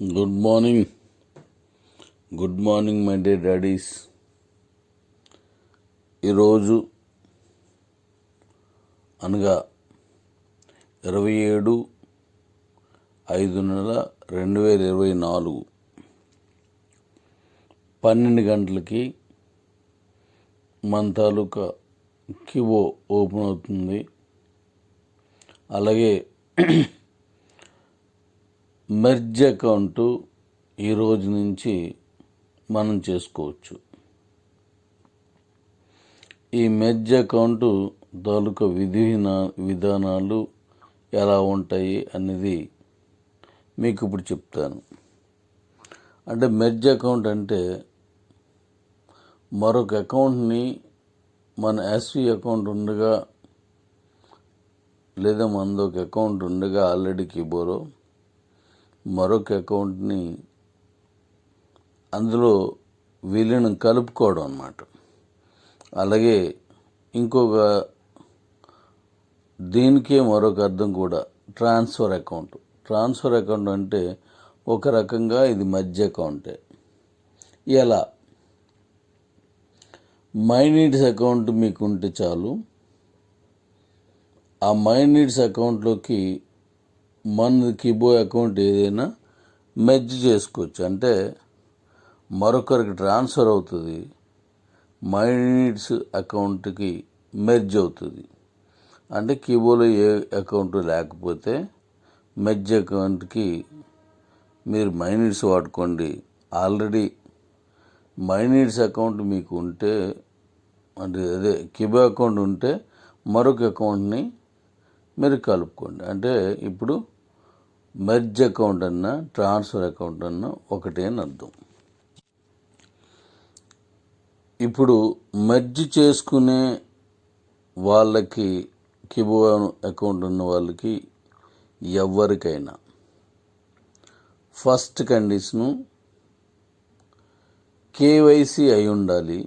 Good morning. Good morning my day daddies. ఈరోజు అనగా 27/5/2024 12 గంటలకి మన తాలూకా కివో ఓపెన్ అవుతుంది. అలాగే మెర్జ్ అకౌంటు ఈరోజు నుంచి మనం చేసుకోవచ్చు. ఈ మెర్జ్ అకౌంటు తాలూకా విధానాలు ఎలా ఉంటాయి అనేది మీకు ఇప్పుడు చెప్తాను. అంటే మెర్జ్ అకౌంట్ అంటే మరొక అకౌంట్ని మన ఎస్వి అకౌంట్ ఉండగా లేదా మనది ఒక అకౌంట్ ఉండగా ఆల్రెడీ కిబోలో మరొక అకౌంట్ని అందులో విలీనం కలుపుకోవడం అన్నమాట. అలాగే ఇంకొక దీనికే మరొక అర్థం కూడా ట్రాన్స్ఫర్ అకౌంట్. ట్రాన్స్ఫర్ అకౌంట్ అంటే ఒక రకంగా ఇది మధ్య అకౌంటే. ఎలా మై నీడ్స్ అకౌంట్ మీకు ఉంటే చాలు, ఆ మై నీడ్స్ అకౌంట్లోకి మన కిబో అకౌంట్ ఏదైనా మెర్జ్ చేసుకోవచ్చు. అంటే మరొకరికి ట్రాన్స్ఫర్ అవుతుంది, మై నీడ్స్ అకౌంట్కి మెర్జ్ అవుతుంది. అంటే కిబోలో ఏ అకౌంట్ లేకపోతే మెర్జ్ అకౌంట్కి మీరు మై నీడ్స్ వాడుకోండి. ఆల్రెడీ మై నీడ్స్ అకౌంట్ మీకు ఉంటే అంటే అదే కిబో అకౌంట్ ఉంటే మరొక అకౌంట్ని మీరు కలుపుకోండి. అంటే ఇప్పుడు మెర్జ్ అకౌంట్ అన్నా ట్రాన్స్ఫర్ అకౌంట్ అన్నా ఒకటే అని అర్థం. ఇప్పుడు మెర్జ్ చేసుకునే వాళ్ళకి కిబో అకౌంట్ ఉన్న వాళ్ళకి ఎవరికైనా ఫస్ట్ కండిషను కేవైసీ అయి ఉండాలి.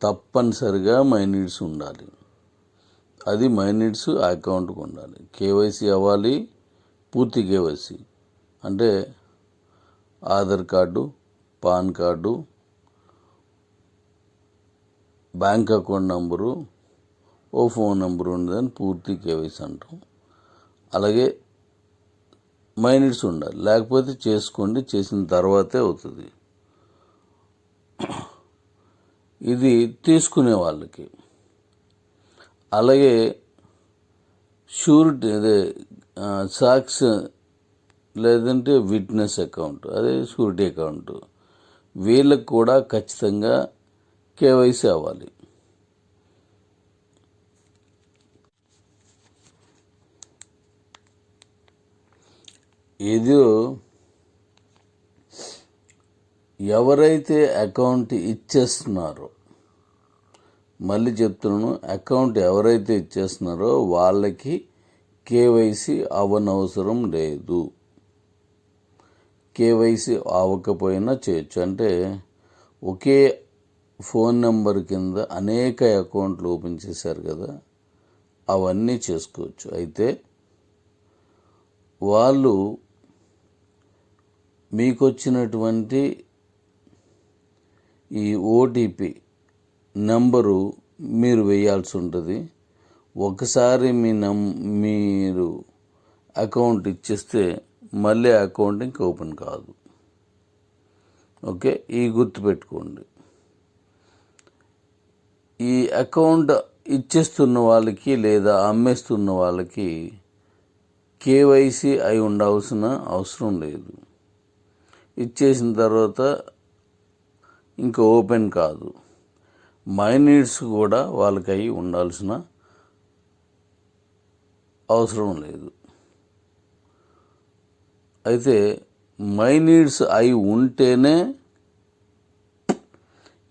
తప్పనిసరిగా మై నీడ్స్ ఉండాలి. అది మై నీడ్స్ అకౌంట్కి ఉండాలి. కేవైసీ అవ్వాలి, పూర్తి కేవైసీ. అంటే Aadhaar card, PAN card, bank account number, ఓ ఫోన్ నెంబరు ఉండదని పూర్తి కేవైసీ అంటాం. అలాగే మై నీడ్స్ ఉండాలి. లేకపోతే చేసుకోండి, చేసిన తర్వాతే అవుతుంది. ఇది తీసుకునే వాళ్ళకి. అలాగే షూరిటీ అదే సాక్స్ లేదంటే విట్నెస్ అకౌంట్, అదే షూరిటీ అకౌంట్, వీళ్ళకి కూడా ఖచ్చితంగా కేవైసీ అవ్వాలి. ఇది ఎవరైతే అకౌంట్ ఇచ్చేస్తున్నారో, మళ్ళీ చెప్తున్నాను, అకౌంట్ ఎవరైతే ఇచ్చేస్తున్నారో వాళ్ళకి కేవైసీ అవ్వనవసరం లేదు. కేవైసీ అవ్వకపోయినా చేయొచ్చు. అంటే ఒకే ఫోన్ నెంబర్ కింద అనేక అకౌంట్లు ఓపెన్ చేశారు కదా, అవన్నీ చేసుకోవచ్చు. అయితే వాళ్ళు మీకు వచ్చినటువంటి ఈ ఓటీపీ నెంబరు మీరు వేయాల్సి ఉంటుంది. ఒకసారి మీరు అకౌంట్ ఇచ్చేస్తే మళ్ళీ అకౌంట్ ఇంక ఓపెన్ కాదు. ఓకే, ఈ గుర్తుపెట్టుకోండి. ఈ అకౌంట్ ఇచ్చేస్తున్న వాళ్ళకి లేదా అమ్మేస్తున్న వాళ్ళకి కేవైసీ అయి ఉండాల్సిన అవసరం లేదు. ఇచ్చేసిన తర్వాత ఇంకా ఓపెన్ కాదు. మై నీడ్స్ కూడా వాళ్ళకి అయి ఉండాల్సిన అవసరం లేదు. అయితే మై నీడ్స్ అయి ఉంటేనే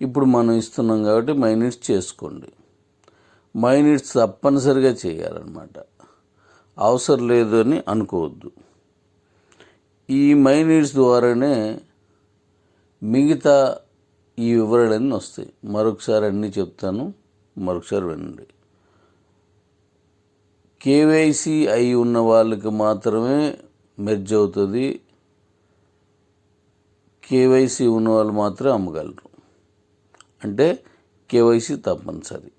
ఇప్పుడు మనం ఇస్తున్నాం కాబట్టి మై నీడ్స్ చేసుకోండి. మై నీడ్స్ తప్పనిసరిగా చేయాలన్నమాట. అవసరం లేదు అని అనుకోవద్దు. ఈ మై నీడ్స్ ద్వారానే మిగతా ఈ వివరాలన్నీ వస్తాయి. మరొకసారి అన్నీ చెప్తాను, మరొకసారి వినండి. కేవైసీ అయి ఉన్న వాళ్ళకి మాత్రమే మెర్జ్ అవుతుంది. కేవైసీ ఉన్న వాళ్ళు మాత్రమే అమ్మగలరు. అంటే కేవైసీ తప్పనిసరి.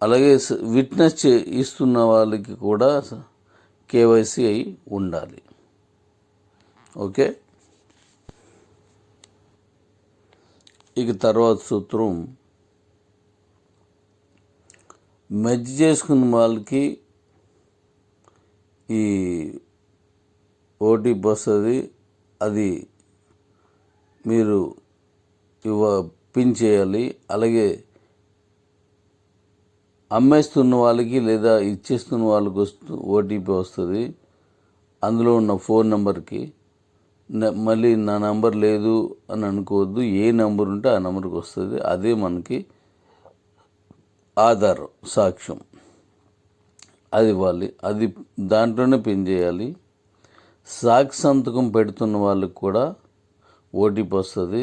అలాగే విట్నెస్ ఇస్తున్న వాళ్ళకి కూడా కేవైసీ అయి ఉండాలి. ఓకే. ఇక తర్వాత సూత్రం, మెర్జ్ చేసుకున్న వాళ్ళకి ఈ ఓటీపీ వస్తుంది. అది మీరు పిన్ చేయాలి. అలాగే అమ్మేస్తున్న వాళ్ళకి లేదా ఇచ్చేస్తున్న వాళ్ళకి ఓటీపీ వస్తుంది. అందులో ఉన్న ఫోన్ నెంబర్కి మళ్ళీ నా నంబర్ లేదు అని అనుకోవద్దు. ఏ నెంబర్ ఉంటే ఆ నెంబర్కి వస్తుంది. అదే మనకి ఆధారం, సాక్ష్యం. అది ఇవ్వాలి. అది దాంట్లోనే పిన్ చేయాలి. సాక్షి సంతకం పెడుతున్న వాళ్ళకి కూడా ఓటీపీ వస్తుంది.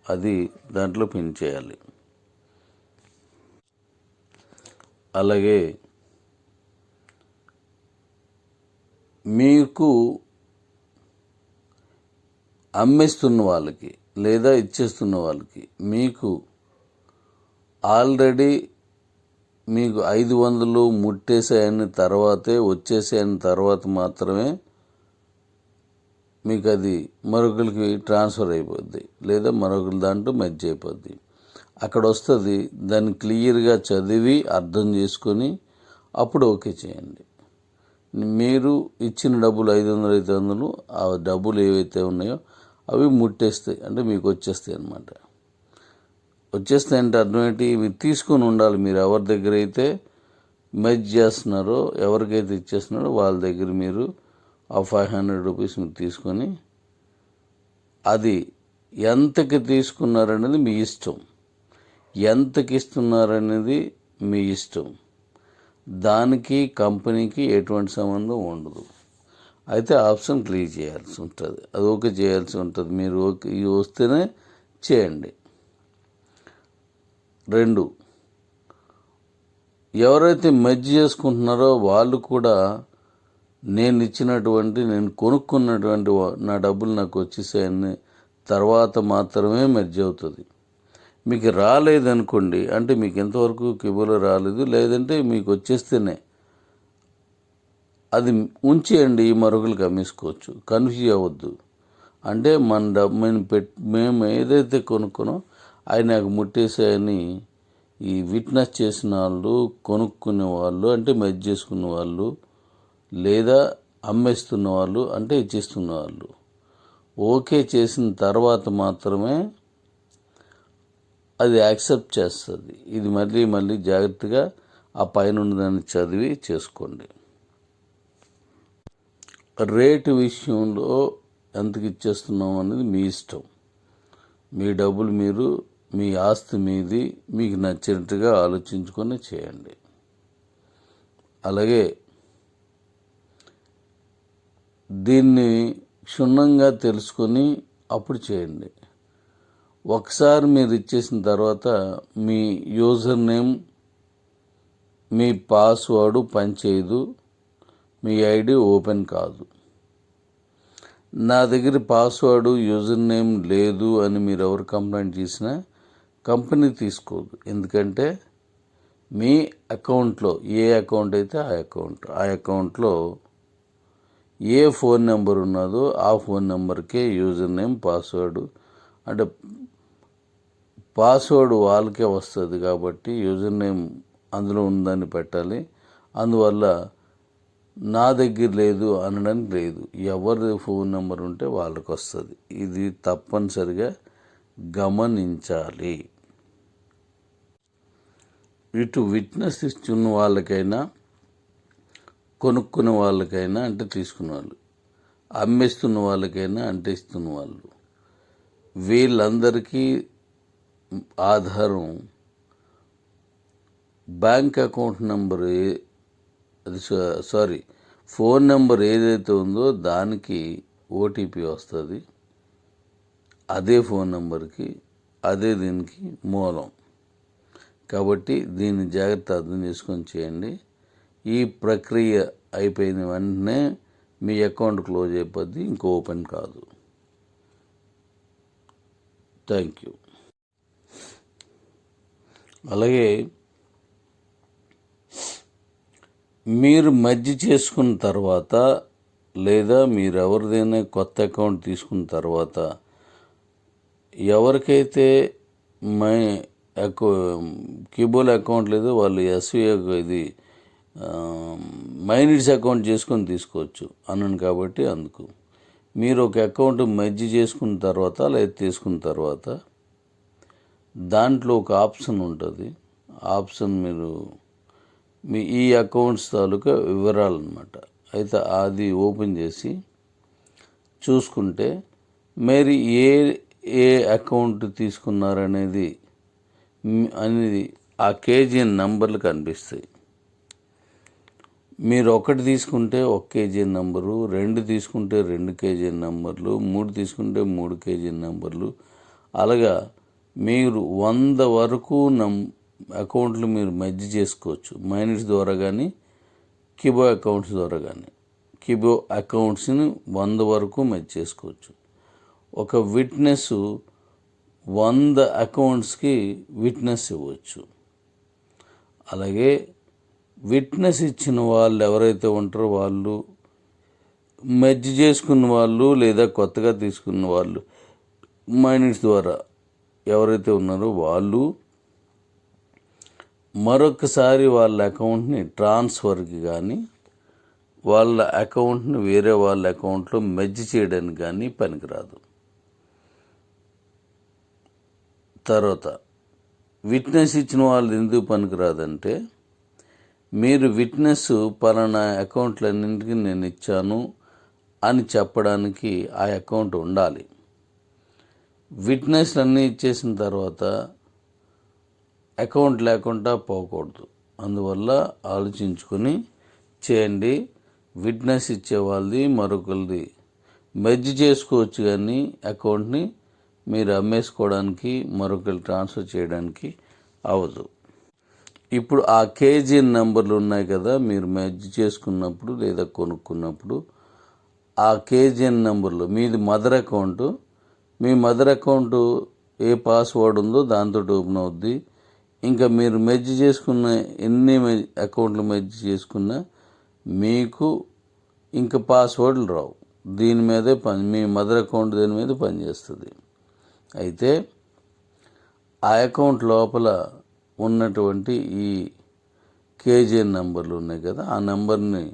అది దాంట్లో పిన్ చేయాలి. అలాగే మీకు అమ్మేస్తున్న వాళ్ళకి లేదా ఇచ్చేస్తున్న వాళ్ళకి మీకు ఆల్రెడీ మీకు 500 ముట్టేసాయని తర్వాతే వచ్చేసాయని తర్వాత మాత్రమే మీకు అది మరొకరికి ట్రాన్స్ఫర్ అయిపోద్ది, లేదా మరొకరి దాంట్లో మెర్జ్ అయిపోద్ది. అక్కడ వస్తుంది. దాన్ని క్లియర్గా చదివి అర్థం చేసుకొని అప్పుడు ఓకే చేయండి. మీరు ఇచ్చిన డబ్బులు 500 ఆ డబ్బులు ఏవైతే ఉన్నాయో అవి ముట్టేస్తాయి, అంటే మీకు వచ్చేస్తాయి అన్నమాట. వచ్చేస్తాయంటే అర్థం ఏంటి? మీరు తీసుకొని ఉండాలి. మీరు ఎవరి దగ్గర అయితే మెర్జ్ చేస్తున్నారో, ఎవరికైతే ఇచ్చేస్తున్నారో వాళ్ళ దగ్గర మీరు ఆ 500 రూపీస్ మీరు తీసుకొని, అది ఎంతకి తీసుకున్నారనేది మీ ఇష్టం, ఎంతకి ఇస్తున్నారనేది మీ ఇష్టం. దానికి కంపెనీకి ఎటువంటి సంబంధం ఉండదు. అయితే ఆప్షన్ క్లిక్ చేయాల్సి ఉంటుంది, అది ఓకే చేయాల్సి ఉంటుంది. మీరు ఓకే వస్తేనే చేయండి. 2, ఎవరైతే మెర్జ్ చేసుకుంటున్నారో వాళ్ళు కూడా నేను కొనుక్కున్నటువంటి నా డబ్బులు నాకు వచ్చేసాయని తర్వాత మాత్రమే మెర్జ్ అవుతుంది. మీకు రాలేదనుకోండి, అంటే మీకు ఎంతవరకు కిబోలో రాలేదు, లేదంటే మీకు వచ్చేస్తేనే అది ఉంచేయండి, మరొకరికి అమ్మేసుకోవచ్చు. కన్ఫ్యూజ్ అవ్వద్దు. అంటే మన డబ్బు మేము ఏదైతే కొనుక్కునో అవి నాకు ముట్టేసాయని ఈ విట్నెస్ చేసిన వాళ్ళు, కొనుక్కునే వాళ్ళు అంటే మెర్జ్ చేసుకున్న వాళ్ళు, లేదా అమ్మేస్తున్న వాళ్ళు అంటే ఇచ్చేస్తున్న వాళ్ళు ఓకే చేసిన తర్వాత మాత్రమే అది యాక్సెప్ట్ చేస్తుంది. ఇది మళ్ళీ జాగ్రత్తగా ఆ పైన ఉన్నదాన్ని చదివి చేసుకోండి. రేటు విషయంలో ఎంతకి ఇచ్చేస్తున్నాం అనేది మీ ఇష్టం. మీ డబ్బులు మీరు, మీ ఆస్తి మీది, మీకు నచ్చినట్టుగా ఆలోచించుకొని చేయండి. అలాగే దీన్ని క్షుణ్ణంగా తెలుసుకొని అప్పుడు చేయండి. ఒకసారి మీరు ఇచ్చేసిన తర్వాత మీ యూజర్ నేమ్, మీ పాస్వర్డ్ పనిచేయదు, మీ ఐడి ఓపెన్ కాదు. నా దగ్గర పాస్వర్డ్, యూజర్ నేమ్ లేదు అని మీరు ఎవరు కంప్లైంట్ చేసినా కంపెనీ తీసుకోదు. ఎందుకంటే మీ అకౌంట్లో ఏ అకౌంట్ అయితే ఆ అకౌంట్లో ఏ ఫోన్ నెంబర్ ఉన్నదో ఆ ఫోన్ నెంబర్కే యూజర్ నేమ్, పాస్వర్డ్, అంటే పాస్వర్డ్ వాళ్ళకే వస్తుంది కాబట్టి యూజర్ నేమ్ అందులో ఉందని పెట్టాలి. అందువల్ల నా దగ్గర లేదు అనడానికి లేదు. ఎవరి ఫోన్ నెంబర్ ఉంటే వాళ్ళకి వస్తుంది. ఇది తప్పనిసరిగా గమనించాలి. ఇటు విట్నెస్ ఇస్తున్న వాళ్ళకైనా, కొనుక్కునే వాళ్ళకైనా అంటే తీసుకున్న వాళ్ళు, అమ్మేస్తున్న వాళ్ళకైనా అంటే ఇస్తున్న వాళ్ళు, వీళ్ళందరికీ ఆధారం bank account number, phone number ఏదైతే ఉందో దానికి ఓటీపీ వస్తుంది. అదే ఫోన్ నెంబర్కి, అదే దీనికి మూలం. కాబట్టి దీన్ని జాగ్రత్త అర్థం చేసుకొని చేయండి. ఈ ప్రక్రియ అయిపోయిన వెంటనే మీ అకౌంట్ క్లోజ్ అయిపోద్ది, ఇంకో ఓపెన్ కాదు. Thank you. అలాగే మీరు మెర్జ్ చేసుకున్న తర్వాత లేదా మీరు ఎవరిదైనా కొత్త అకౌంట్ తీసుకున్న తర్వాత ఎవరికైతే మై కిబోల్ అకౌంట్ లేదో వాళ్ళు ఎస్బీఐ ఇది మైనిట్స్ అకౌంట్ చేసుకొని తీసుకోవచ్చు అన్నాను. కాబట్టి అందుకు మీరు ఒక అకౌంట్ మెర్జ్ చేసుకున్న తర్వాత లేదా తీసుకున్న తర్వాత దాంట్లో ఒక ఆప్షన్ ఉంటుంది. ఆప్షన్ మీరు ఈ అకౌంట్స్ తాలూకా వివరాలు అన్నమాట. అయితే అది ఓపెన్ చేసి చూసుకుంటే మీరు ఏ అకౌంట్ తీసుకున్నారనేది ఆ కేజీఎన్ నంబర్లు కనిపిస్తాయి. మీరు 1 తీసుకుంటే 1 కేజీఎన్ నంబరు, 2 తీసుకుంటే 2 కేజీఎన్ నంబర్లు, 3 తీసుకుంటే 3 కేజీఎన్ నంబర్లు, అలాగా మీరు 100 వరకు అకౌంట్లు మీరు మెర్జ్ చేసుకోవచ్చు. మైనిట్స్ ద్వారా కానీ కిబో అకౌంట్స్ ద్వారా కానీ. కిబో అకౌంట్స్ని 100 వరకు మెర్జ్ చేసుకోవచ్చు. ఒక విట్నెస్ 100 అకౌంట్స్కి విట్నెస్ ఇవ్వచ్చు. అలాగే విట్నెస్ ఇచ్చిన వాళ్ళు ఎవరైతే ఉంటారో వాళ్ళు మెర్జ్ చేసుకున్న వాళ్ళు లేదా కొత్తగా తీసుకున్న వాళ్ళు మైనిట్స్ ద్వారా ఎవరైతే ఉన్నారో వాళ్ళు మరొకసారి వాళ్ళ అకౌంట్ని ట్రాన్స్ఫర్కి కానీ వాళ్ళ అకౌంట్ని వేరే వాళ్ళ అకౌంట్లో మెర్జ్ చేయడానికి కానీ పనికిరాదు. తర్వాత విట్నెస్ ఇచ్చిన వాళ్ళు ఎందుకు పనికిరాదంటే మీరు విట్నెస్ పలానా అకౌంట్లన్నింటికి నేను ఇచ్చాను అని చెప్పడానికి ఆ అకౌంట్ ఉండాలి. విట్నెస్లు అన్నీ ఇచ్చేసిన తర్వాత అకౌంట్ లేకుండా పోకూడదు. అందువల్ల ఆలోచించుకొని చేయండి. విట్నెస్ ఇచ్చే వాళ్ళది మరొకరిది మెర్జ్ చేసుకోవచ్చు, కానీ అకౌంట్ని మీరు అమ్మేసుకోవడానికి మరొకరు ట్రాన్స్ఫర్ చేయడానికి అవ్వదు. ఇప్పుడు ఆ కేజీఎన్ నెంబర్లు ఉన్నాయి కదా, మీరు మెర్జ్ చేసుకున్నప్పుడు లేదా కొనుక్కున్నప్పుడు ఆ కేజీఎన్ నెంబర్లు మీది మదర్ అకౌంటు, మీ మదర్ అకౌంటు ఏ పాస్వర్డ్ ఉందో దాంతో ఓపెన్ అవుద్ది. ఇంకా మీరు మెర్జ్ చేసుకున్న ఎన్ని అకౌంట్లు మెర్జ్ చేసుకున్నా మీకు ఇంకా పాస్వర్డ్లు రావు. దీని మీదే మీ మదర్ అకౌంట్ దీని మీద పనిచేస్తుంది. అయితే ఆ అకౌంట్ లోపల ఉన్నటువంటి ఈ కేజీఎన్ నెంబర్లు ఉన్నాయి కదా, ఆ నెంబర్ని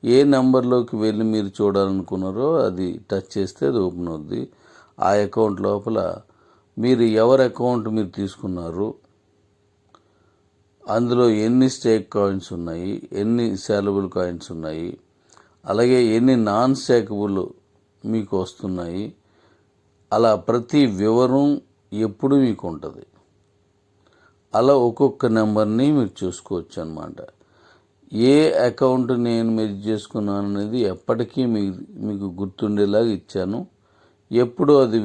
ఏ నెంబర్లోకి వెళ్ళి మీరు చూడాలనుకున్నారో అది టచ్ చేస్తే అది ఓపెన్ అవుద్ది. ఆ అకౌంట్ లోపల మీరు ఎవరి అకౌంట్ మీరు తీసుకున్నారు, అందులో ఎన్ని స్టేక్ కాయిన్స్ ఉన్నాయి, ఎన్ని సేలబుల్ కాయిన్స్ ఉన్నాయి, అలాగే ఎన్ని నాన్ స్టేకబుల్ మీకు వస్తున్నాయి, అలా ప్రతి వివరం ఎప్పుడు మీకు ఉంటుంది. అలా ఒక్కొక్క నెంబర్ని మీరు చూసుకోవచ్చు అన్నమాట. ఏ అకౌంట్ నేను మెర్జ్ చేసుకున్నాను అనేది ఎప్పటికీ మీకు గుర్తుండేలాగా ఇచ్చాను. ఎప్పుడు అది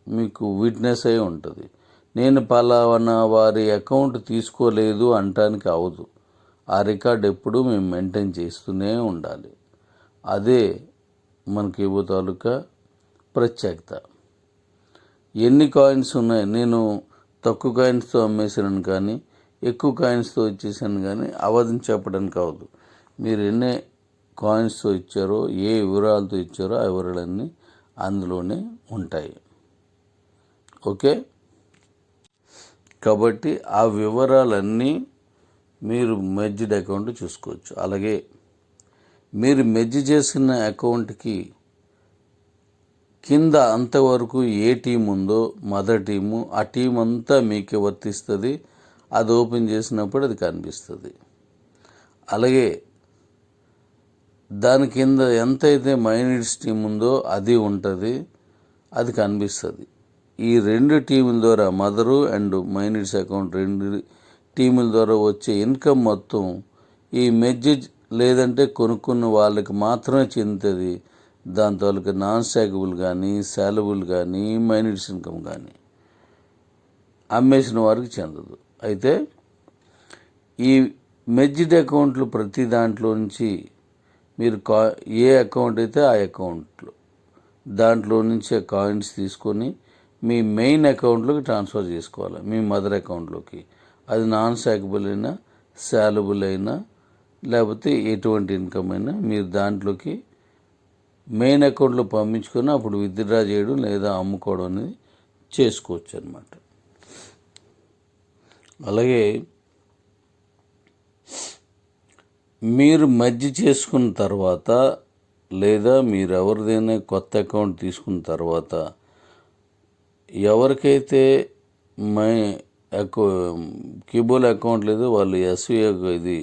మీకు విట్నెస్ అయి ఉంటుంది. నేను పలానా వారి అకౌంట్ తీసుకోలేదు అంటానికి అవదు. ఆ రికార్డ్ ఎప్పుడు మేము మెయింటైన్ చేస్తూనే ఉండాలి. అదే మనకి కిబో తాలూకా ప్రత్యేకత. ఎన్ని కాయిన్స్ ఉన్నాయి, నేను తక్కువ కాయిన్స్తో అమ్మేసాను కానీ ఎక్కువ కాయిన్స్తో ఇచ్చేసాను కానీ అవధిని చెప్పడానికి అవదు. మీరు ఎన్ని కాయిన్స్తో ఇచ్చారో, ఏ వివరాలతో ఇచ్చారో ఆ వివరాలన్నీ అందులోనే ఉంటాయి. ఓకే, కాబట్టి ఆ వివరాలన్నీ మీరు మెర్జ్డ్ అకౌంట్ చూసుకోవచ్చు. అలాగే మీరు మెర్జ్ చేసిన అకౌంట్కి కింద అంతవరకు ఏ టీం ఉందో మదర్ టీము, ఆ టీం అంతా మీకే వర్తిస్తుంది. అది ఓపెన్ చేసినప్పుడు అది కనిపిస్తుంది. అలాగే దాని కింద ఎంతైతే మైనిట్స్ టీం ఉందో అది ఉంటుంది, అది కనిపిస్తుంది. ఈ 2 టీముల ద్వారా మదరు అండ్ మైనిట్స్ అకౌంట్ 2 టీముల ద్వారా వచ్చే ఇన్కమ్ మొత్తం ఈ మెర్జ్ లేదంటే కొనుక్కున్న వాళ్ళకి మాత్రమే చెందుతుంది. దాని తాలూకా నాన్ స్టాకబుల్ కానీ సేలబుల్ కానీ మైనిట్స్ ఇన్కమ్ కానీ అమ్మేసిన వారికి చెందదు. అయితే ఈ మెర్జ్డ్ అకౌంట్లు ప్రతి దాంట్లో నుంచి మీరు ఏ అకౌంట్ అయితే ఆ అకౌంట్లో దాంట్లో నుంచి కాయిన్స్ తీసుకొని మీ మెయిన్ అకౌంట్లోకి ట్రాన్స్ఫర్ చేసుకోవాలి, మీ మదర్ అకౌంట్లోకి. అది నాన్ సాకబుల్ అయినా సాలబుల్ అయినా లేకపోతే ఎటువంటి ఇన్కమ్ అయినా మీరు దాంట్లోకి మెయిన్ అకౌంట్లో పంపించుకొని అప్పుడు విత్డ్రా చేయడం లేదా అమ్ముకోవడం అనేది చేసుకోవచ్చు అన్నమాట. అలాగే మీరు మర్జ్ చేసుకున్న తర్వాత లేదా మీరు ఎవరిదైనా కొత్త అకౌంట్ తీసుకున్న తర్వాత ఎవరికైతే కీబోర్డ్ అకౌంట్ లేదో వాళ్ళు ఎస్వీఐ ఇది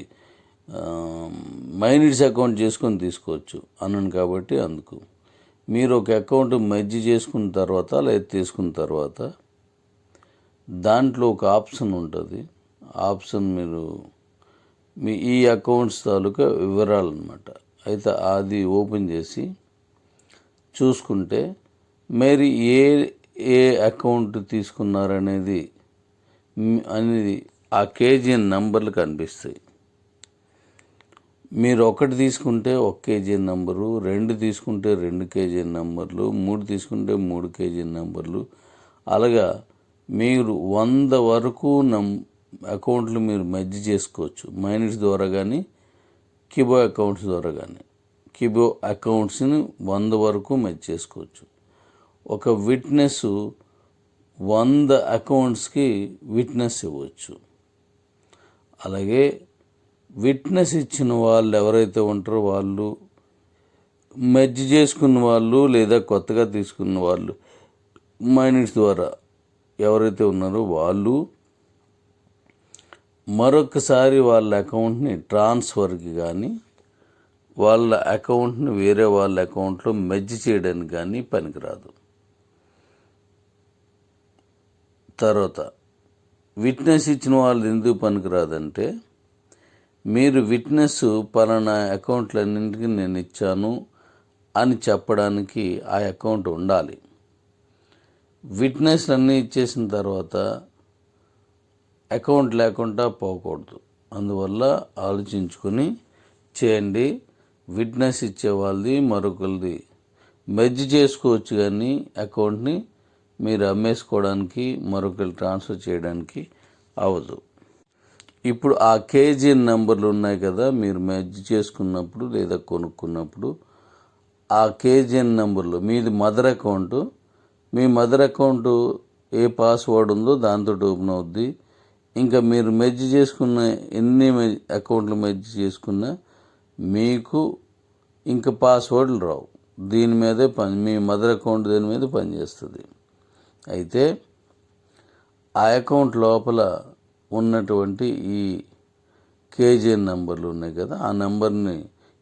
మైనిట్స్ అకౌంట్ చేసుకొని తీసుకోవచ్చు అన్నాను. కాబట్టి అందుకు మీరు ఒక అకౌంట్ మర్జ్ చేసుకున్న తర్వాత లేదా తీసుకున్న తర్వాత దాంట్లో ఒక ఆప్షన్ ఉంటుంది. ఆప్షన్ మీరు మీ ఈ అకౌంట్స్ తాలూకా వివరాలు అన్నమాట. అయితే అది ఓపెన్ చేసి చూసుకుంటే మీరు ఏ అకౌంట్ తీసుకున్నారనేది ఆ కేజీఎన్ నంబర్లు కనిపిస్తాయి. మీరు ఒకటి తీసుకుంటే 1 కేజీఎన్ నంబరు, 2 తీసుకుంటే 2 కేజీఎన్ నంబర్లు, 3 తీసుకుంటే 3 కేజీఎన్ నంబర్లు. అలాగా మీరు 100 వరకు అకౌంట్లు మీరు మర్జ్ చేసుకోవచ్చు. మైనిట్స్ ద్వారా కానీ కిబో అకౌంట్స్ ద్వారా కానీ. కిబో అకౌంట్స్ని 100 వరకు మర్జ్ చేసుకోవచ్చు. ఒక విట్నెస్ 100 అకౌంట్స్కి విట్నెస్ ఇవ్వచ్చు. అలాగే విట్నెస్ ఇచ్చిన వాళ్ళు ఎవరైతే ఉంటారో వాళ్ళు మర్జ్ చేసుకున్న వాళ్ళు లేదా కొత్తగా తీసుకున్న వాళ్ళు మైనిట్స్ ద్వారా ఎవరైతే ఉన్నారో వాళ్ళు మరొకసారి వాళ్ళ అకౌంట్ని ట్రాన్స్ఫర్కి కానీ వాళ్ళ అకౌంట్ని వేరే వాళ్ళ అకౌంట్లో మర్జ్ చేయడానికి కానీ పనికిరాదు. తర్వాత విట్నెస్ ఇచ్చిన వాళ్ళు ఎందుకు పనికిరాదంటే మీరు విట్నెస్ పలానా అకౌంట్లన్నింటికి నేను ఇచ్చాను అని చెప్పడానికి ఆ అకౌంట్ ఉండాలి. విట్నెస్ అన్నీ ఇచ్చేసిన తర్వాత అకౌంట్ లేకుండా పోకూడదు. అందువల్ల ఆలోచించుకొని చేయండి. విట్నెస్ ఇచ్చే వాళ్ళది మరొకరిది మెర్జ్ చేసుకోవచ్చు, కానీ అకౌంట్ని మీరు అమ్మేసుకోవడానికి మరొకరు ట్రాన్స్ఫర్ చేయడానికి అవ్వదు. ఇప్పుడు ఆ కేజీఎన్ నెంబర్లు ఉన్నాయి కదా, మీరు మెర్జ్ చేసుకున్నప్పుడు లేదా కొనుక్కున్నప్పుడు ఆ కేజీఎన్ నెంబర్లు మీది మదర్ అకౌంట్, మీ మదర్ అకౌంట్ ఏ పాస్వర్డ్ ఉందో దాంతో ఓపెన్ అవుద్ది. ఇంకా మీరు మెర్జ్ చేసుకున్న ఎన్ని అకౌంట్లు మెర్జ్ చేసుకున్నా మీకు ఇంకా పాస్వర్డ్లు రావు. దీని మీదే మీ మదర్ అకౌంట్ దీని మీద పనిచేస్తుంది. అయితే ఆ అకౌంట్ లోపల ఉన్నటువంటి ఈ కేజీఎన్ నెంబర్లు ఉన్నాయి కదా, ఆ నెంబర్ని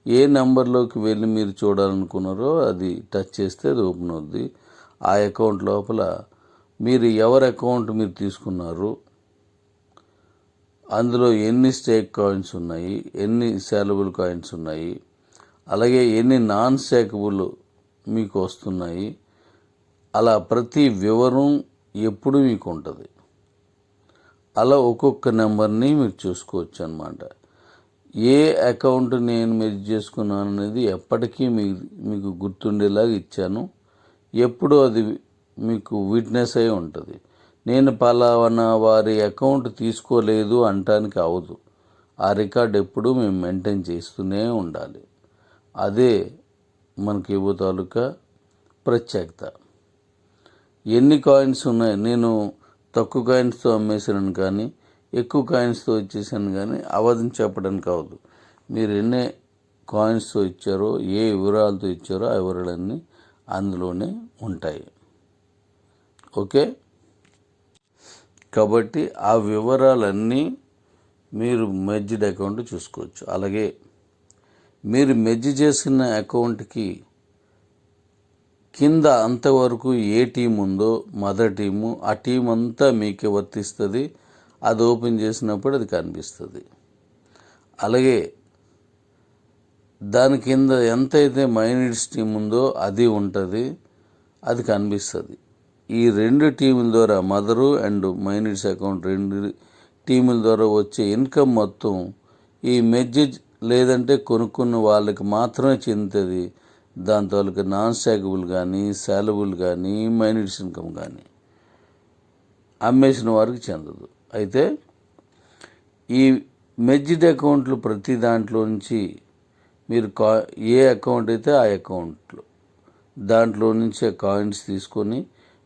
ఏ నెంబర్లోకి వెళ్ళి మీరు చూడాలనుకున్నారో అది టచ్ చేస్తే అది ఓపెన్ అవుద్ది. ఆ అకౌంట్ లోపల మీరు ఎవరి అకౌంట్ మీరు తీసుకున్నారు, అందులో ఎన్ని స్టేక్ కాయిన్స్ ఉన్నాయి, ఎన్ని సేలబుల్ కాయిన్స్ ఉన్నాయి, అలాగే ఎన్ని నాన్ స్టేకబుల్ మీకు వస్తున్నాయి, అలా ప్రతి వివరం ఎప్పుడు మీకు ఉంటుంది. అలా ఒక్కొక్క నెంబర్ని మీరు చూసుకోవచ్చు అన్నమాట. ఏ అకౌంట్ నేను మెర్జ్ చేసుకున్నాను అనేది ఎప్పటికీ మీకు గుర్తుండేలాగా ఇచ్చాను. ఎప్పుడు అది మీకు విట్నెస్ అయి ఉంటుంది. నేను పలానా వారి అకౌంట్ తీసుకోలేదు అంటానికి అవదు. ఆ రికార్డ్ ఎప్పుడు మేము మెయింటైన్ చేస్తూనే ఉండాలి. అదే మనకి ఇవ్వ తాలూకా ప్రత్యేకత. ఎన్ని కాయిన్స్ ఉన్నాయి, నేను తక్కువ కాయిన్స్తో అమ్మేసాను కానీ ఎక్కువ కాయిన్స్తో ఇచ్చేసాను కానీ అవధిని చెప్పడానికి అవదు. మీరు ఎన్ని కాయిన్స్తో ఇచ్చారో, ఏ వివరాలతో ఇచ్చారో ఆ వివరాలన్నీ అందులోనే ఉంటాయి. ఓకే, కాబట్టి ఆ వివరాలన్నీ మీరు మెర్జ్డ్ అకౌంట్ చూసుకోవచ్చు. అలాగే మీరు మెర్జ్ చేసిన అకౌంట్కి కింద అంతవరకు ఏ టీం ఉందో మదర్ టీము, ఆ టీం అంతా మీకే వర్తిస్తుంది. అది ఓపెన్ చేసినప్పుడు అది కనిపిస్తుంది. అలాగే దాని కింద ఎంతైతే మైనిట్స్ టీం ఉందో అది ఉంటుంది, అది కనిపిస్తుంది. ఈ 2 టీముల ద్వారా మదరు అండ్ మైనిట్స్ అకౌంట్ 2 టీముల ద్వారా వచ్చే ఇన్కమ్ మొత్తం ఈ మెర్జ్ లేదంటే కొనుక్కున్న వాళ్ళకి మాత్రమే చెందుతుంది. దాని తాలూకు నాన్ స్టాకబుల్ కానీ, శాలబుల్ కానీ, మైనస్ ఇన్కమ్ కానీ అమ్మేసిన వారికి చెందదు. అయితే ఈ మెర్జ్డ్ అకౌంట్లు ప్రతి దాంట్లో నుంచి మీరు ఏ అకౌంట్ అయితే ఆ అకౌంట్లో దాంట్లో నుంచే కాయిన్స్ తీసుకొని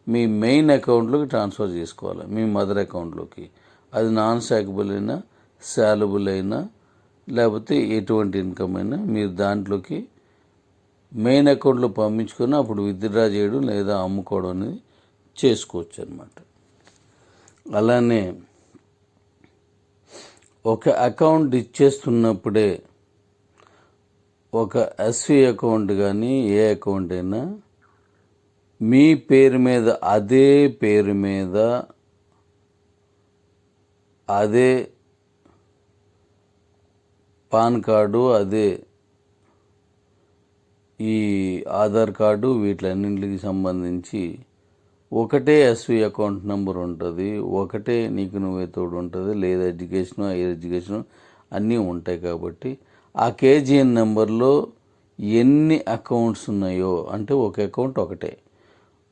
మీ మెయిన్ అకౌంట్లోకి ట్రాన్స్ఫర్ చేసుకోవాలి, మీ మదర్ అకౌంట్లోకి. అది నాన్ స్టాకబుల్ అయినా, శాలబుల్ అయినా, లేకపోతే ఎటువంటి ఇన్కమ్ అయినా మీరు దాంట్లోకి మెయిన్ అకౌంట్లో పంపించుకొని అప్పుడు విత్డ్రా చేయడం లేదా అమ్ముకోవడం అనేది చేసుకోవచ్చు అన్నమాట. అలానే ఒక అకౌంట్ ఇచ్చేస్తున్నప్పుడే ఒక ఎస్వి అకౌంట్ కానీ ఏ అకౌంట్ అయినా మీ పేరు మీద అదే పేరు మీద అదే పాన్ కార్డు, అదే ఈ ఆధార్ కార్డు, వీటిలన్నింటికి సంబంధించి ఒకటే ఎస్వి అకౌంట్ నెంబర్ ఉంటుంది, ఒకటే నీకు నువ్వే తోడు ఉంటుంది, లేదా ఎడ్యుకేషను, హైయర్ ఎడ్యుకేషను అన్నీ ఉంటాయి. కాబట్టి ఆ కేజీఎన్ నెంబర్లో ఎన్ని అకౌంట్స్ ఉన్నాయో, అంటే ఒక అకౌంట్ ఒకటే,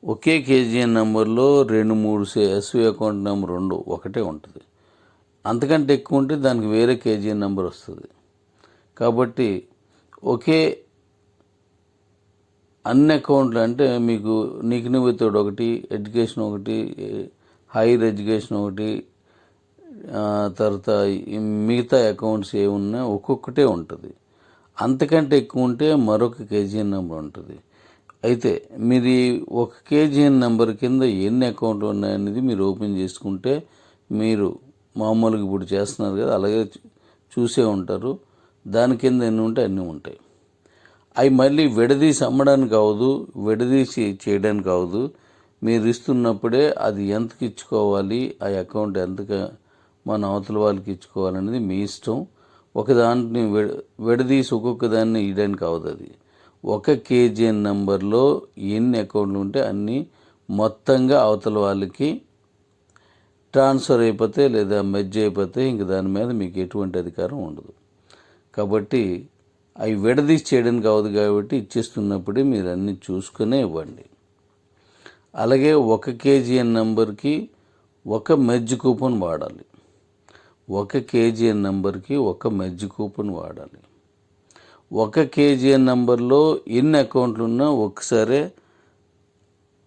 ఒకే కేజీఎన్ నెంబర్లో 2-3 ఎస్వి అకౌంట్ నెంబర్ ఒకటే ఉంటుంది. అంతకంటే ఎక్కువ ఉంటే దానికి వేరే కేజీఎన్ నెంబర్ వస్తుంది. కాబట్టి ఒకే అన్ని అకౌంట్లు అంటే మీకు నీకు నువ్వే తోడు ఒకటి, ఎడ్యుకేషన్ ఒకటి, హైయర్ ఎడ్యుకేషన్ ఒకటి, తర్వాత మిగతా అకౌంట్స్ ఏమున్నా ఒక్కొక్కటే ఉంటుంది. అంతకంటే ఎక్కువ ఉంటే మరొక కేజీఎన్ నెంబర్ ఉంటుంది. అయితే మీరు ఒక కేజీఎన్ నెంబర్ కింద ఎన్ని అకౌంట్లు ఉన్నాయనేది మీరు ఓపెన్ చేసుకుంటే, మీరు మామూలుగా ఇప్పుడు చేస్తున్నారు కదా, అలాగే చూసే ఉంటారు. దాని కింద ఎన్ని ఉంటాయి అన్నీ ఉంటాయి. అవి మళ్ళీ విడదీసి అమ్మడానికి అవ్వదు, విడదీసి చేయడానికి అవ్వదు. మీరు ఇస్తున్నప్పుడే అది ఎంతకి ఇచ్చుకోవాలి, ఆ అకౌంట్ ఎంతగా మన అవతల వాళ్ళకి ఇచ్చుకోవాలనేది మీ ఇష్టం. ఒక దాంట్ని విడదీసి ఒక్కొక్క దాన్ని ఇవ్వడానికి అవ్వదు. అది ఒక కేజీఎన్ నెంబర్లో ఎన్ని అకౌంట్లు ఉంటే అన్నీ మొత్తంగా అవతల వాళ్ళకి ట్రాన్స్ఫర్ అయిపోతే లేదా మెర్జ్ అయిపోతే ఇంక దాని మీద మీకు ఎటువంటి అధికారం ఉండదు. కాబట్టి అవి విడదీసి చేయడానికి అవ్వదు. కాబట్టి ఇచ్చేస్తున్నప్పుడే మీరు అన్నీ చూసుకునే ఇవ్వండి. అలాగే ఒక కేజీఎన్ నెంబర్కి ఒక మెర్జ్ కూపన్ వాడాలి. ఒక కేజీఎన్ నెంబర్కి ఒక మెర్జ్ కూపన్ వాడాలి. ఒక కేజీఎన్ నెంబర్లో ఎన్ని అకౌంట్లు ఉన్నా ఒకసారి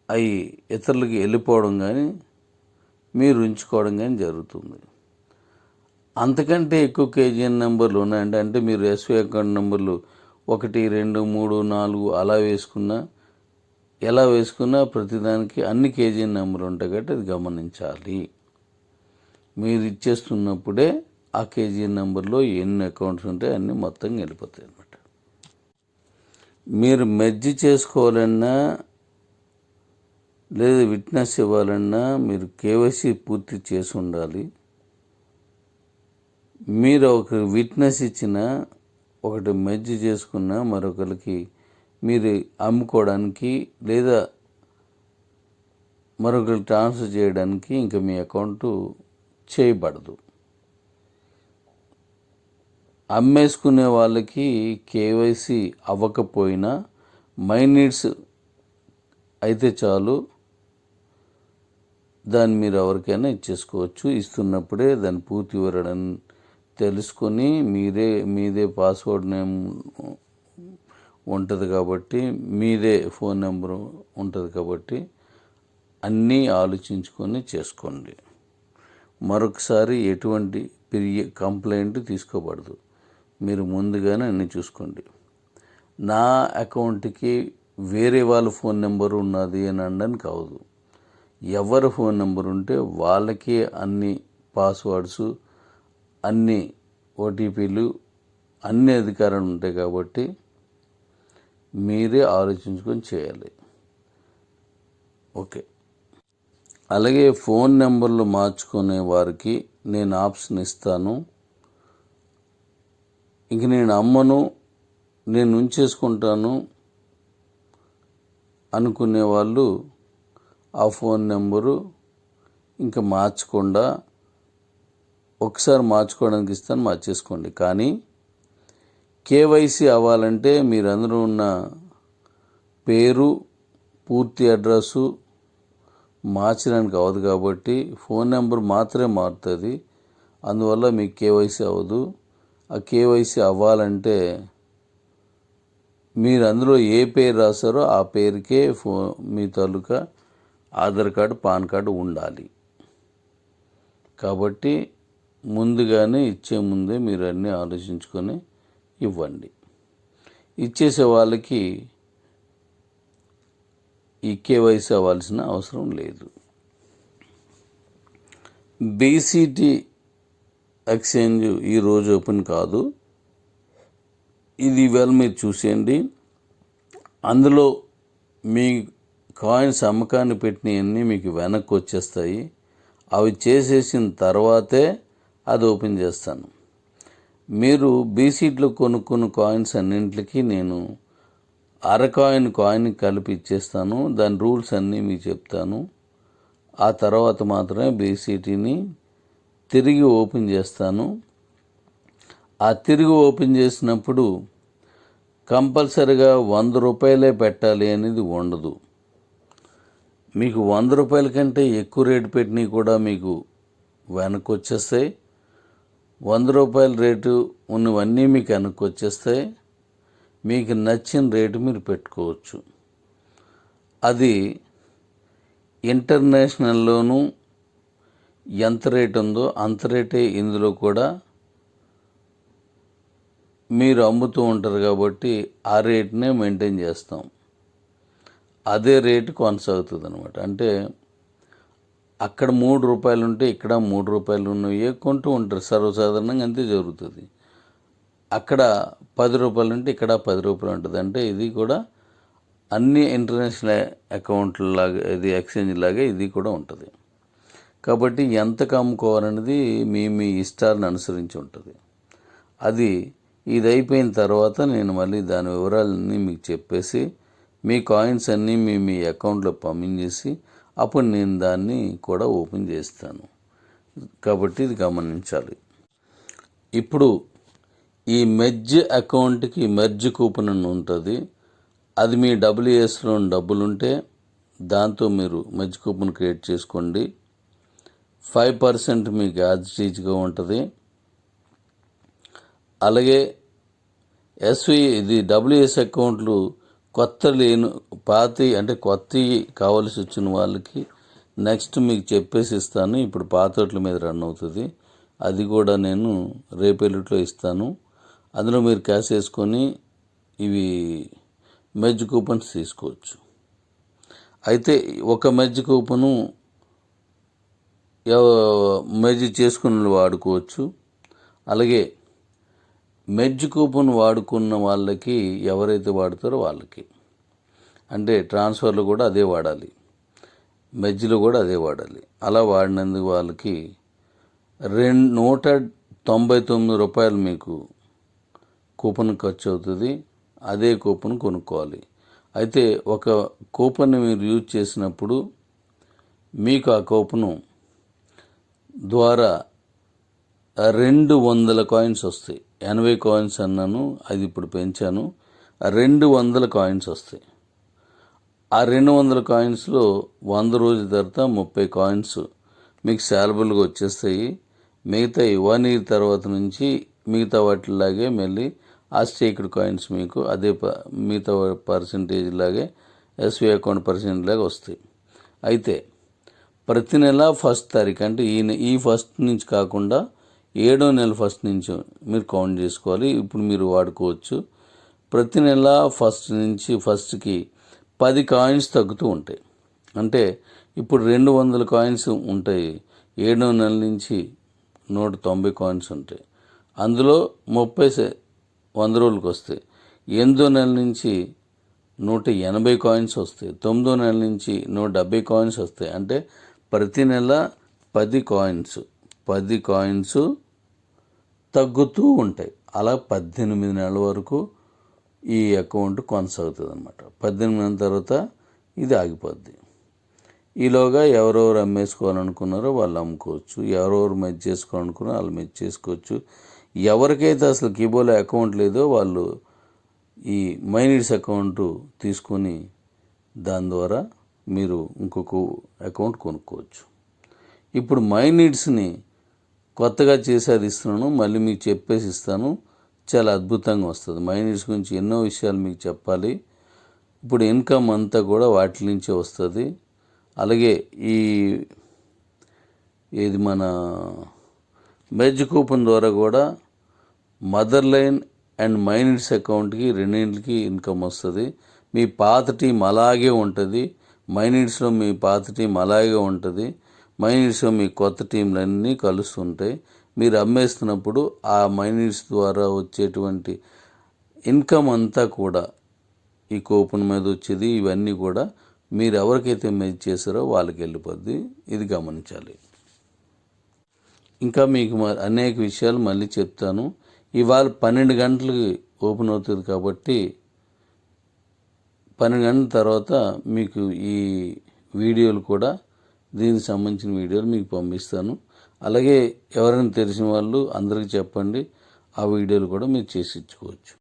అవి ఇతరులకి వెళ్ళిపోవడం కానీ మీరు ఉంచుకోవడం కానీ జరుగుతుంది. అంతకంటే ఎక్కువ కేజీఎన్ నెంబర్లు ఉన్నాయంటే, అంటే మీరు ఎస్వి అకౌంట్ నెంబర్లు 1, 2, 3, 4 అలా వేసుకున్నా, ఎలా వేసుకున్నా ప్రతిదానికి అన్ని కేజీఎన్ నెంబర్ ఉంటాయి. కాబట్టి అది గమనించాలి. మీరు ఇచ్చేస్తున్నప్పుడే ఆ కేజీఎన్ నెంబర్లో ఎన్ని అకౌంట్స్ ఉంటాయి అన్నీ మొత్తంగా వెళ్ళిపోతాయి అన్నమాట. మీరు మెర్జ్ చేసుకోవాలన్నా లేదా విట్నెస్ ఇవ్వాలన్నా మీరు కేవైసీ పూర్తి చేసి ఉండాలి. మీరు ఒక విట్నెస్ ఇచ్చిన, ఒకటి మెర్జ్ చేసుకున్న మరొకరికి మీరు అమ్ముకోవడానికి లేదా మరొకరికి ట్రాన్స్ఫర్ చేయడానికి ఇంకా మీ అకౌంటు చేయబడదు. అమ్మేసుకునే వాళ్ళకి కేవైసీ అవ్వకపోయినా మై నీడ్స్ అయితే చాలు, దాన్ని మీరు ఎవరికైనా ఇచ్చేసుకోవచ్చు. ఇస్తున్నప్పుడే దాని పూర్తి వివరణ తెలుసుకొని మీదే పాస్వర్డ్ నేమ్ ఉంటుంది కాబట్టి, మీదే ఫోన్ నెంబరు ఉంటుంది కాబట్టి అన్నీ ఆలోచించుకొని చేసుకోండి. మరొకసారి ఎటువంటి కంప్లైంట్ తీసుకోబడదు. మీరు ముందుగానే అన్నీ చూసుకోండి. నా అకౌంట్కి వేరే వాళ్ళ ఫోన్ నెంబరు ఉన్నది అని అనడానికి కావదు. ఎవరి ఫోన్ నెంబర్ ఉంటే వాళ్ళకి అన్ని పాస్వర్డ్స్, అన్ని ఓటీపీలు, అన్ని అధికారాలు ఉంటాయి. కాబట్టి మీరే ఆలోచించుకొని చేయాలి. ఓకే. అలాగే ఫోన్ నెంబర్లు మార్చుకునే వారికి నేను ఆప్షన్ ఇస్తాను. ఇంక నేను అమ్మను, నేను ఉంచేసుకుంటాను అనుకునే వాళ్ళు ఆ ఫోన్ నెంబరు ఇంకా మార్చకుండా, ఒకసారి మార్చుకోవడానికి ఇస్తాను, మార్చేసుకోండి. కానీ కేవైసీ అవ్వాలంటే మీరందరూ ఉన్న పేరు, పూర్తి అడ్రస్సు మార్చడానికి అవ్వదు కాబట్టి ఫోన్ నెంబర్ మాత్రమే మారుతుంది. అందువల్ల మీకు కేవైసీ అవ్వదు. ఆ కేవైసీ అవ్వాలంటే మీరు అందులో ఏ పేరు రాస్తారో ఆ పేరుకే మీ తాలూకా ఆధార్ కార్డు, పాన్ కార్డు ఉండాలి. కాబట్టి ముందుగానే ఇచ్చే ముందే మీరు అన్నీ ఆలోచించుకొని ఇవ్వండి. ఇచ్చేసే వాళ్ళకి ఈ కేవైసీ అవ్వాల్సిన అవసరం లేదు. బీసీటీ ఎక్స్చేంజ్ ఈరోజు ఓపెన్ కాదు. ఇది ఇవాళ మీరు చూసేయండి. అందులో మీ కాయిన్స్ అమ్మకాన్ని పెట్టినవన్నీ మీకు వెనక్కి వచ్చేస్తాయి. అవి చేసేసిన తర్వాతే అది ఓపెన్ చేస్తాను. మీరు బీసీట్లో కొనుక్కున్న కాయిన్స్ అన్నింటికి నేను కాయిన్ కలిపి ఇచ్చేస్తాను. దాని రూల్స్ అన్నీ మీకు చెప్తాను. ఆ తర్వాత మాత్రమే బీసీటీని తిరిగి ఓపెన్ చేస్తాను. ఆ తిరిగి ఓపెన్ చేసినప్పుడు కంపల్సరిగా 100 రూపాయలే పెట్టాలి అనేది ఉండదు. మీకు 100 రూపాయల కంటే ఎక్కువ రేటు పెట్టినవి కూడా మీకు వెనక్కి వచ్చేస్తాయి. 100 రూపాయల రేటు ఉన్నవన్నీ మీకు వెనక్కి వచ్చేస్తాయి. మీకు నచ్చిన రేటు మీరు పెట్టుకోవచ్చు. అది ఇంటర్నేషనల్లోనూ ఎంత రేటు ఉందో అంత రేటే ఇందులో కూడా మీరు అమ్ముతూ ఉంటారు కాబట్టి ఆ రేట్నే మెయింటైన్ చేస్తాం. అదే రేటు కొనసాగుతుంది అనమాట. అంటే అక్కడ 3 రూపాయలు ఉంటే ఇక్కడ 3 రూపాయలు ఉన్నవి కొంటూ ఉంటారు. సర్వసాధారణంగా అంతే జరుగుతుంది. అక్కడ 10 రూపాయలు ఉంటే ఇక్కడ 10 రూపాయలు ఉంటుంది. అంటే ఇది కూడా అన్ని ఇంటర్నేషనల్ అకౌంట్ల లాగా, ఇది ఎక్స్చేంజ్ లాగా ఇది కూడా ఉంటుంది. కాబట్టి ఎంతకు అమ్ముకోవాలనేది మీ ఇష్టాలను అనుసరించి ఉంటుంది. ఇది అయిపోయిన తర్వాత నేను మళ్ళీ దాని వివరాలన్నీ మీకు చెప్పేసి మీ కాయిన్స్ అన్నీ మీ అకౌంట్లో పంపించేసి అప్పుడు నేను దాన్ని కూడా ఓపెన్ చేస్తాను. కాబట్టి ఇది గమనించాలి. ఇప్పుడు ఈ మెర్జ్ అకౌంట్కి మెర్జ్ కూపన్ అని ఉంటుంది. అది మీ డబ్ల్యూఎస్లో డబ్బులుంటే దాంతో మీరు మెర్జ్ కూపన్ క్రియేట్ చేసుకోండి. 5% మీకు యాజ్ టీజ్గా ఉంటుంది. అలాగే ఇది డబ్ల్యూఎస్ అకౌంట్లు కొత్తవి కావాల్సి వచ్చిన వాళ్ళకి నెక్స్ట్ మీకు చెప్పేసి ఇస్తాను. ఇప్పుడు పాతోట్ల మీద రన్ అవుతుంది. అది కూడా నేను రేపెల్లుట్లో ఇస్తాను. అందులో మీరు క్యాష్ వేసుకొని ఇవి మెర్జ్ కూపన్స్ తీసుకోవచ్చు. అయితే ఒక మెర్జ్ కూపను మెర్జ్ చేసుకున్న వాడుకోవచ్చు. అలాగే మెర్జ్ కూపన్ వాడుకున్న వాళ్ళకి ఎవరైతే వాడతారో వాళ్ళకి, అంటే ట్రాన్స్ఫర్లో కూడా అదే వాడాలి, మెర్జ్లో కూడా అదే వాడాలి. అలా వాడినందుకు వాళ్ళకి 199 రూపాయలు మీకు కూపన్ ఖర్చు అవుతుంది. అదే కూపన్ కొనుక్కోవాలి. అయితే ఒక కూపన్ని మీరు యూజ్ చేసినప్పుడు మీకు ఆ కూపను ద్వారా 200 కాయిన్స్ వస్తాయి. 80 కాయిన్స్ అన్నాను, అది ఇప్పుడు పెంచాను. 200 కాయిన్స్ వస్తాయి. ఆ 200 కాయిన్స్లో 100 రోజుల తర్వాత 30 కాయిన్స్ మీకు శాలబుల్గా వచ్చేస్తాయి. మిగతా 1 ఇయర్ తర్వాత నుంచి మిగతా వాటిలాగే మళ్ళీ ఆ స్టేక్డ్ కాయిన్స్ మీకు అదే మిగతా పర్సంటేజ్ లాగే ఎస్బీఐ అకౌంట్ పర్సెంటేజ్ లాగా వస్తాయి. అయితే ప్రతి నెల 1st తారీఖు అంటే ఈ ఫస్ట్ నుంచి కాకుండా 7వ నెల ఫస్ట్ నుంచి మీరు కౌంట్ చేసుకోవాలి. ఇప్పుడు మీరు వాడుకోవచ్చు. ప్రతి నెల ఫస్ట్కి 10 కాయిన్స్ తగ్గుతూ ఉంటాయి. అంటే ఇప్పుడు 200 కాయిన్స్ ఉంటాయి. 7వ నెల నుంచి 190 కాయిన్స్ ఉంటాయి. అందులో 30 100 రోజులకు వస్తాయి. 8వ నెల నుంచి 180 కాయిన్స్ వస్తాయి. 9వ నెల నుంచి 170 కాయిన్స్ వస్తాయి. అంటే ప్రతి నెల 10 కాయిన్స్ తగ్గుతూ ఉంటాయి. అలా 18 నెలల వరకు ఈ అకౌంట్ కొనసాగుతుంది అన్నమాట. 18 నెలల తర్వాత ఇది ఆగిపోద్ది. ఈలోగా ఎవరెవరు అమ్మేసుకోవాలనుకున్నారో వాళ్ళు అమ్ముకోవచ్చు. ఎవరెవరు మెర్జ్ చేసుకోవాలనుకున్నారో వాళ్ళు మెర్జ్ చేసుకోవచ్చు. ఎవరికైతే అసలు కీబోలో అకౌంట్ లేదో వాళ్ళు ఈ మైనీడ్స్ అకౌంట్ తీసుకొని దాని ద్వారా మీరు ఇంకొక అకౌంట్ కొనుక్కోవచ్చు. ఇప్పుడు మైనీడ్స్ని కొత్తగా చేసి అది ఇస్తున్నాను, మళ్ళీ మీకు చెప్పేసి ఇస్తాను. చాలా అద్భుతంగా వస్తుంది. మైనీడ్స్ గురించి ఎన్నో విషయాలు మీకు చెప్పాలి. ఇప్పుడు ఇన్కమ్ అంతా కూడా వాటి నుంచే వస్తుంది. అలాగే ఇది మన మెర్జ్ కూపన్ ద్వారా కూడా మదర్ లైన్ అండ్ మైనీడ్స్ అకౌంట్కి రెండింటికి ఇన్కమ్ వస్తుంది. మీ పాత టీం అలాగే ఉంటుంది, మైనీడ్స్లో మీ పాత టీం అలాగే ఉంటుంది, మైనీడ్స్లో మీ కొత్త టీంలన్నీ కలుస్తుంటాయి. మీరు అమ్మేస్తున్నప్పుడు ఆ మైనీడ్స్ ద్వారా వచ్చేటువంటి ఇన్కమ్ అంతా కూడా ఈ కూపన్ మీద వచ్చేది, ఇవన్నీ కూడా మీరు ఎవరికైతే మెర్జ్ చేశారో వాళ్ళకి వెళ్ళిపోద్ది. ఇది గమనించాలి. ఇంకా మీకు అనేక విషయాలు మళ్ళీ చెప్తాను. ఇవాళ 12 గంటలకి ఓపెన్ అవుతుంది కాబట్టి 12 గంటల తర్వాత మీకు ఈ వీడియోలు కూడా దీనికి సంబంధించిన వీడియోలు మీకు పంపిస్తాను. అలాగే ఎవరైనా తెలిసిన వాళ్ళు అందరికీ చెప్పండి, ఆ వీడియోలు కూడా మీరు చేసి ఇచ్చుకోవచ్చు.